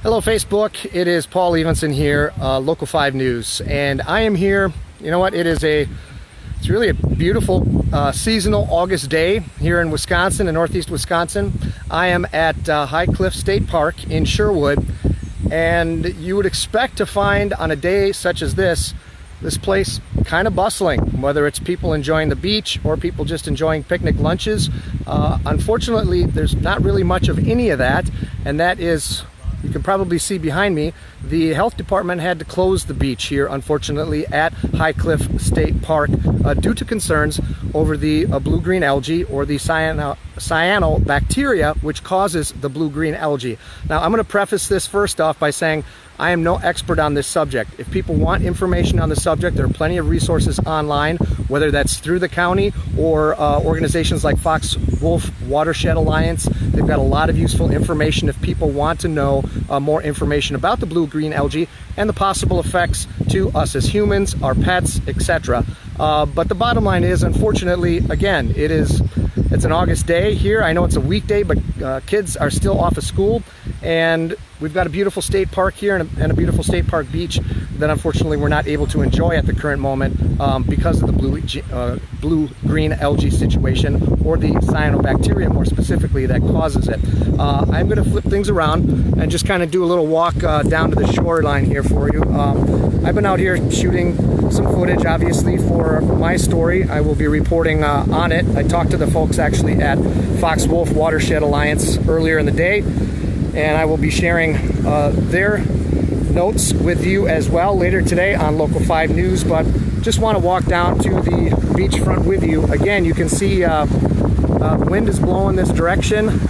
Hello Facebook, it is Paul Evenson here, Local 5 News, and I am here, you know what, it's really a beautiful seasonal August day here in Wisconsin, in northeast Wisconsin. I am at High Cliff State Park in Sherwood, and you would expect to find on a day such as this place kind of bustling, whether it's people enjoying the beach or people just enjoying picnic lunches. Unfortunately, there's not really much of any of that, and that is, you can probably see behind me, the health department had to close the beach here, unfortunately, at High Cliff State Park due to concerns over the blue-green algae, or the cyanobacteria, which causes the blue-green algae. Now, I'm going to preface this first off by saying I am no expert on this subject. If people want information on the subject, there are plenty of resources online, whether that's through the county or organizations like Fox Wolf Watershed Alliance. They've got a lot of useful information if people want to know more information about the blue-green algae and the possible effects to us as humans, our pets, etc. But the bottom line is, unfortunately, again, it's an August day here. I know it's a weekday, but kids are still off of school, and we've got a beautiful state park here and a beautiful state park beach that unfortunately we're not able to enjoy at the current moment because of the blue-green algae situation, or the cyanobacteria more specifically, that causes it. I'm going to flip things around and just kind of do a little walk down to the shoreline here for you. I've been out here shooting some footage, obviously, for my story. I will be reporting on it. I talked to the folks actually at Fox Wolf Watershed Alliance earlier in the day, and I will be sharing their notes with you as well later today on Local 5 News. But just want to walk down to the beachfront with you. Again, you can see the wind is blowing this direction.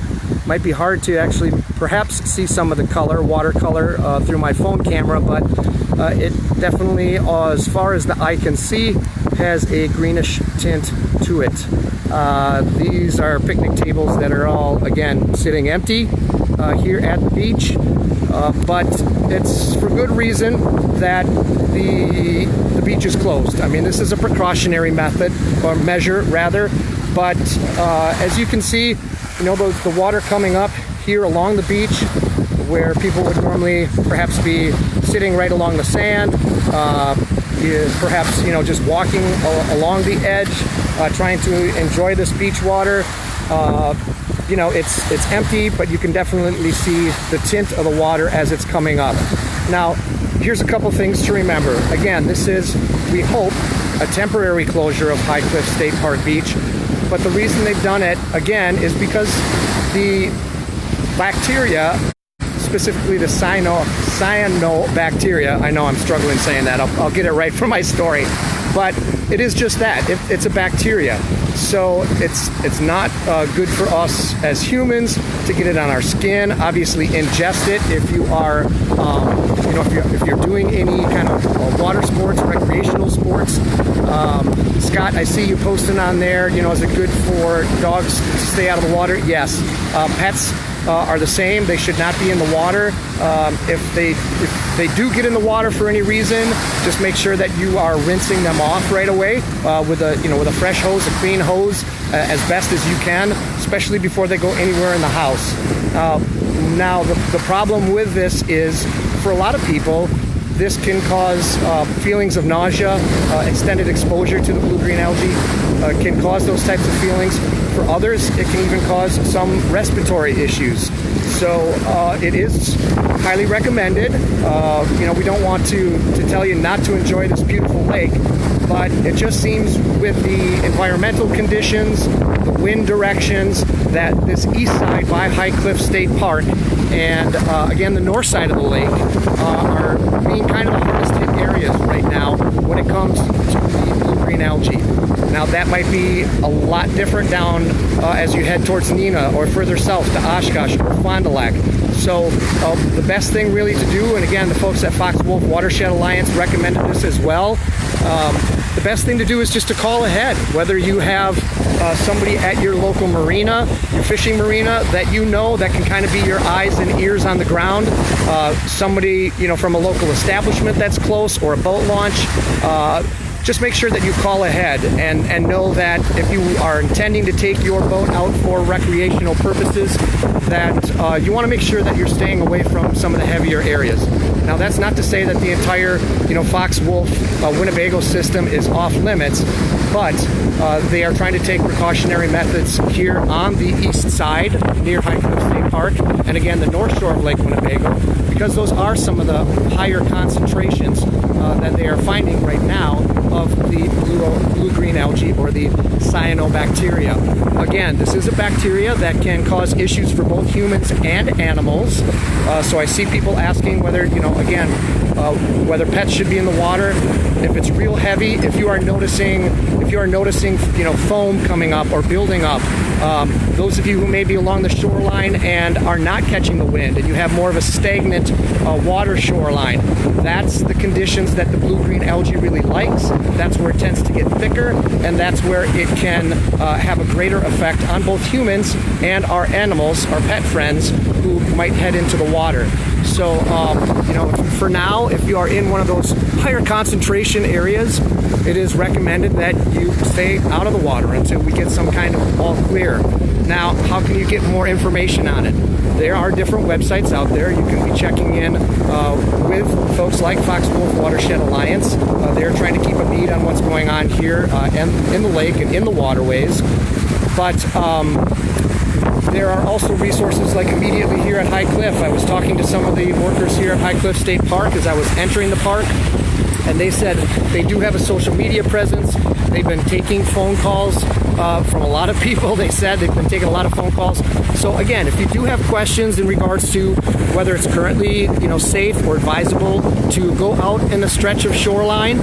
Might be hard to actually perhaps see some of the color, watercolor, through my phone camera, but it definitely, as far as the eye can see, has a greenish tint to it. These are picnic tables that are all, again, sitting empty here at the beach, but it's for good reason that the beach is closed. I mean, this is a precautionary method, or measure rather, but as you can see, you know, the water coming up here along the beach, where people would normally perhaps be sitting right along the sand, perhaps, you know, just walking along the edge, trying to enjoy this beach water. You know, it's empty, but you can definitely see the tint of the water as it's coming up. Now, here's a couple things to remember. Again, this is, we hope, a temporary closure of High Cliff State Park Beach, but the reason they've done it, again, is because the bacteria, specifically the cyanobacteria, I know I'm struggling saying that, I'll get it right for my story, but it is just that, it's a bacteria. So it's not good for us as humans to get it on our skin. Obviously, ingest it if you are, you know, if you're doing any kind of water sports, recreational sports. Scott, I see you posting on there. You know, is it good for dogs to stay out of the water? Yes. Pets are the same. They should not be in the water. If they do get in the water for any reason, just make sure that you are rinsing them off right away with a fresh hose, a clean hose, as best as you can, especially before they go anywhere in the house. Now, the problem with this is, for a lot of people, this can cause feelings of nausea. Extended exposure to the blue-green algae can cause those types of feelings. For others, it can even cause some respiratory issues. So it is highly recommended. You know, we don't want to tell you not to enjoy this beautiful lake, but it just seems with the environmental conditions, the wind directions, that this east side by High Cliff State Park and again the north side of the lake are being kind of the hardest hit areas right now when it comes to the blue-green algae. Now, that might be a lot different down as you head towards Neenah or further south to Oshkosh or Fond du Lac. So the best thing really to do, and again, the folks at Fox Wolf Watershed Alliance recommended this as well, the best thing to do is just to call ahead, whether you have somebody at your local marina, your fishing marina, that you know that can kind of be your eyes and ears on the ground, somebody, you know, from a local establishment that's close, or a boat launch. just make sure that you call ahead and know that if you are intending to take your boat out for recreational purposes, that you want to make sure that you're staying away from some of the heavier areas. Now, that's not to say that the entire, Fox Wolf Winnebago system is off limits, but they are trying to take precautionary methods here on the east side near High Cliff State Park, and again, the north shore of Lake Winnebago, because those are some of the higher concentrations that they are finding right now of the blue-green algae, or the cyanobacteria. Again, this is a bacteria that can cause issues for both humans and animals. So I see people asking whether, whether pets should be in the water. If it's real heavy, if you are noticing, foam coming up or building up, those of you who may be along the shoreline and are not catching the wind, and you have more of a stagnant water shoreline, that's the conditions that the blue-green algae really likes. That's where it tends to get thicker, and that's where it can have a greater effect on both humans and our animals, our pet friends, who might head into the water. So, for now, if you are in one of those higher concentration areas, it is recommended that you stay out of the water until we get some kind of all clear. Now, how can you get more information on it? There are different websites out there. You can be checking in with folks like Fox Wolf Watershed Alliance. They're trying to keep a bead on what's going on here and in the lake and in the waterways. But there are also resources like immediately here at High Cliff. I was talking to some of the workers here at High Cliff State Park as I was entering the park, and they said they do have a social media presence. They've been taking phone calls from a lot of people. They said they've been taking a lot of phone calls. So again, if you do have questions in regards to whether it's currently, safe or advisable to go out in a stretch of shoreline,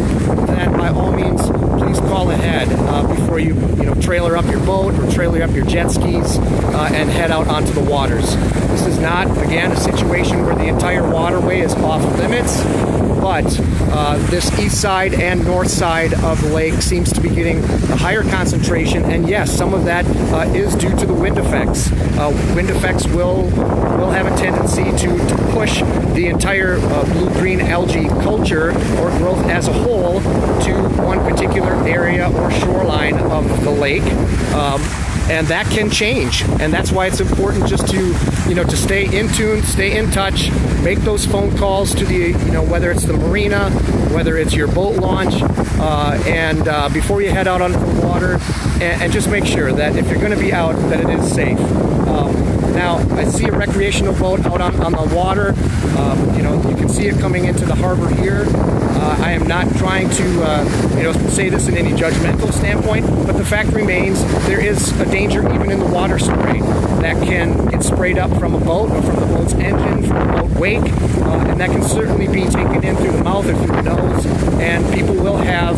then by all means, please call ahead before you, trailer up your boat or trailer up your jet skis and head out onto the waters. This is not, again, a situation where the entire waterway is off limits, but this east side and north side of the lake seems to be getting a higher concentration, and yes, some of that is due to the wind effects. Wind effects will have a tendency to push the entire blue-green algae culture or growth as a whole to one particular area or shoreline of the lake. And that can change, and that's why it's important just to to stay in tune, stay in touch, make those phone calls to the whether it's the marina, whether it's your boat launch, and before you head out onto the water, and just make sure that if you're going to be out, that it is safe. Now, I see a recreational boat out on the water. You can see it coming into the harbor here. I am not trying to, say this in any judgmental standpoint, but the fact remains there is a danger even in the water spray that can get sprayed up from a boat or from the boat's engine, from the boat wake, and that can certainly be taken in through the mouth or through the nose, and people will have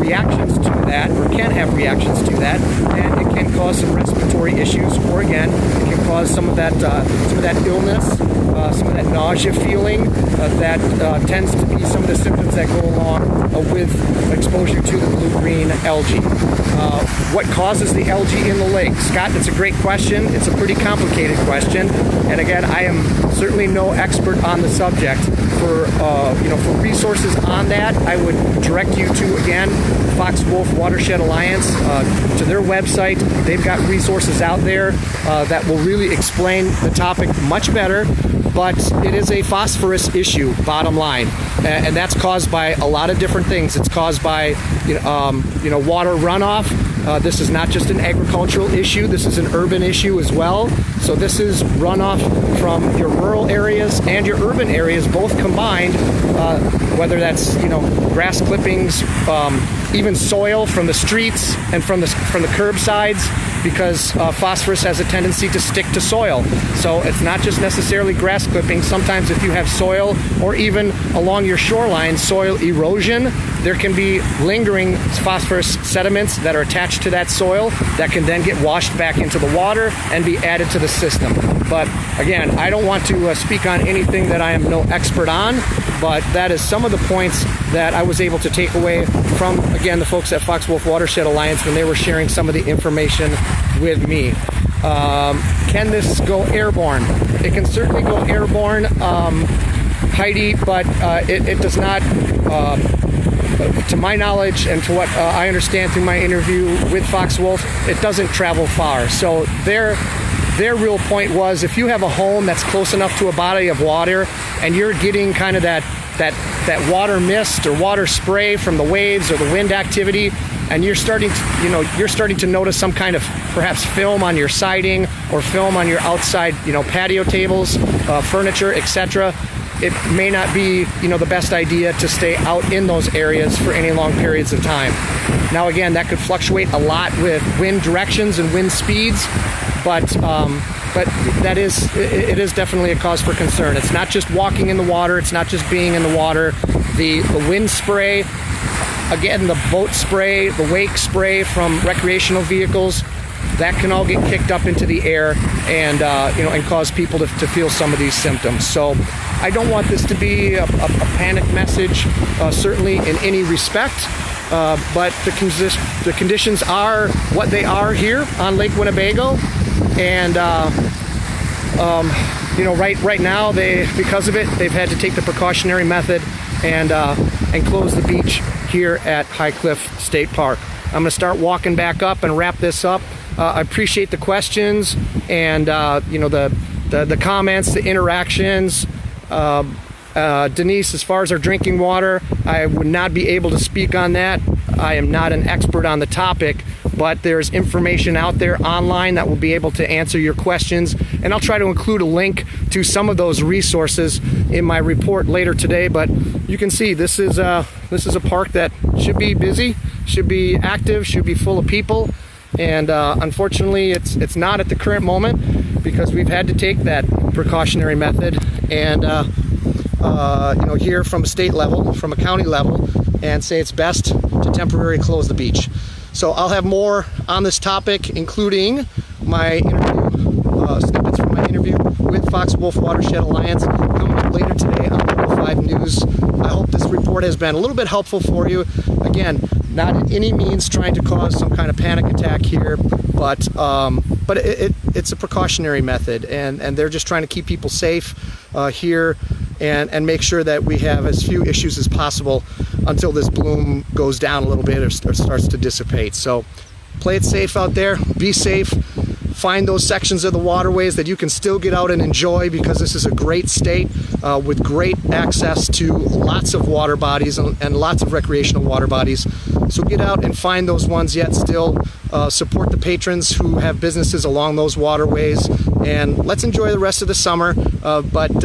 reactions to that, or can have reactions to that, and it can cause some respiratory issues, or again, it can cause some of that illness, some of that nausea feeling that tends to be some of the symptoms that go along with exposure to the blue-green algae. What causes the algae in the lake? Scott, that's a great question. It's a pretty complicated question, and again, I am certainly no expert on the subject. For resources on that, I would direct you to, again, Fox Wolf Watershed Alliance, to their website. They've got resources out there that will really explain the topic much better. But it is a phosphorus issue, bottom line, and that's caused by a lot of different things. It's caused by water runoff. This is not just an agricultural issue. This is an urban issue as well. So this is runoff from your rural areas and your urban areas, both combined. Whether that's grass clippings, even soil from the streets and from the curbsides, because phosphorus has a tendency to stick to soil. So it's not just necessarily grass clippings. Sometimes if you have soil, or even along your shoreline, soil erosion, there can be lingering phosphorus sediments that are attached to that soil that can then get washed back into the water and be added to the system. But again, I don't want to speak on anything that I am no expert on, but that is some of the points that I was able to take away from, again, the folks at Fox Wolf Watershed Alliance when they were sharing some of the information with me. Can this go airborne? It can certainly go airborne, Heidi, but it does not to my knowledge and to what I understand through my interview with Fox Wolf, it doesn't travel far. So their real point was, if you have a home that's close enough to a body of water and you're getting kind of that water mist or water spray from the waves or the wind activity, and you're starting to notice some kind of perhaps film on your siding or film on your outside, patio tables, furniture, etc., it may not be, the best idea to stay out in those areas for any long periods of time. Now, again, that could fluctuate a lot with wind directions and wind speeds, but it is definitely a cause for concern. It's not just walking in the water. It's not just being in the water. The wind spray, again, the boat spray, the wake spray from recreational vehicles, that can all get kicked up into the air and cause people to feel some of these symptoms. So I don't want this to be a panic message, certainly in any respect. But the conditions are what they are here on Lake Winnebago, and right now because of it, they've had to take the precautionary method and close the beach here at High Cliff State Park. I'm going to start walking back up and wrap this up. I appreciate the questions and the comments, the interactions. Denise, as far as our drinking water, I would not be able to speak on that. I am not an expert on the topic, but there's information out there online that will be able to answer your questions, and I'll try to include a link to some of those resources in my report later today. But you can see this is a park that should be busy, should be active, should be full of people, and unfortunately it's not at the current moment because we've had to take that precautionary method and here from a state level, from a county level, and say it's best to temporarily close the beach. So I'll have more on this topic, including my interview, snippets from my interview with Fox Wolf Watershed Alliance, coming up later today on Local 5 News. I hope this report has been a little bit helpful for you. Again, not in any means trying to cause some kind of panic attack here, but it's a precautionary method, and they're just trying to keep people safe here and make sure that we have as few issues as possible until this bloom goes down a little bit or starts to dissipate. So play it safe out there, be safe, find those sections of the waterways that you can still get out and enjoy, because this is a great state with great access to lots of water bodies and lots of recreational water bodies. So get out and find those ones yet still. Support the patrons who have businesses along those waterways, and let's enjoy the rest of the summer. But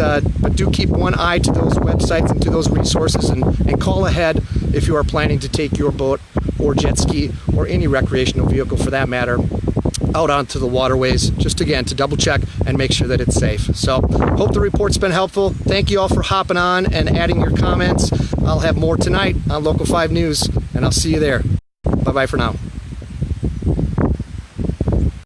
do keep one eye to those websites and to those resources, and call ahead if you are planning to take your boat or jet ski or any recreational vehicle for that matter out onto the waterways, just again to double check and make sure that it's safe. So hope the report's been helpful. Thank you all for hopping on and adding your comments. I'll have more tonight on Local 5 News, and I'll see you there. Bye-bye for now.